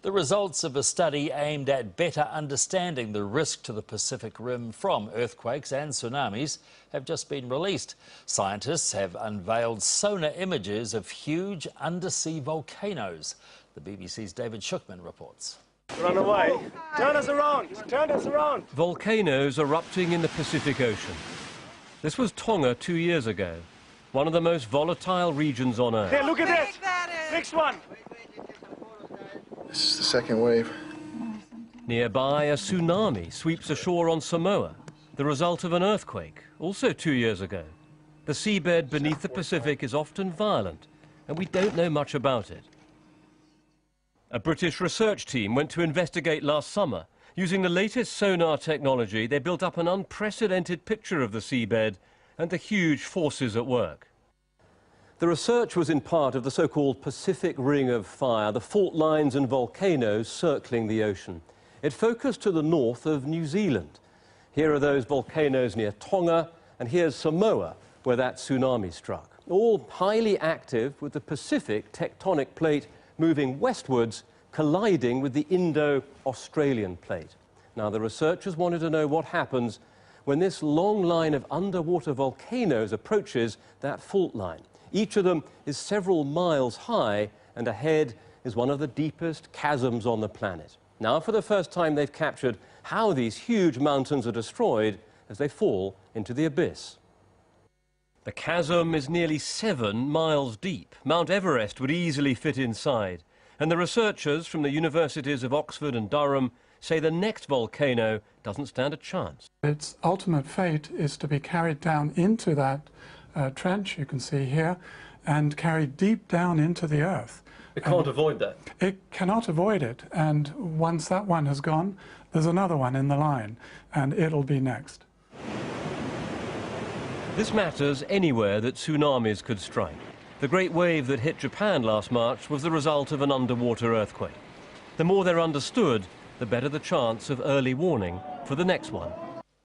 The results of a study aimed at better understanding the risk to the Pacific Rim from earthquakes and tsunamis have just been released. Scientists have unveiled sonar images of huge undersea volcanoes. The BBC's David Shookman reports. Run away. Turn us around. Turn us around. Volcanoes erupting in the Pacific Ocean. This was Tonga 2 years ago, one of the most volatile regions on Earth. Here, look at this. Next one. This is the second wave. Nearby, a tsunami sweeps ashore on Samoa, the result of an earthquake, also 2 years ago. The seabed beneath the Pacific is often violent, and we don't know much about it. A British research team went to investigate last summer. Using the latest sonar technology, they built up an unprecedented picture of the seabed and the huge forces at work. The research was in part of the so-called Pacific Ring of Fire, the fault lines and volcanoes circling the ocean. It focused to the north of New Zealand. Here are those volcanoes near Tonga, and here's Samoa, where that tsunami struck. All highly active, with the Pacific tectonic plate moving westwards, colliding with the Indo-Australian plate. Now, the researchers wanted to know what happens when this long line of underwater volcanoes approaches that fault line. Each of them is several miles high, and ahead is one of the deepest chasms on the planet. Now, for the first time, they've captured how these huge mountains are destroyed as they fall into the abyss. The chasm is nearly 7 miles deep. Mount Everest would easily fit inside. And the researchers from the universities of Oxford and Durham say the next volcano doesn't stand a chance. Its ultimate fate is to be carried down into that trench you can see here and carried deep down into the earth. It can't avoid that. It cannot avoid it, and once that one has gone, there's another one in the line, and it'll be next. This matters anywhere that tsunamis could strike. The great wave that hit Japan last March was the result of an underwater earthquake. The more they're understood, the better the chance of early warning for the next one.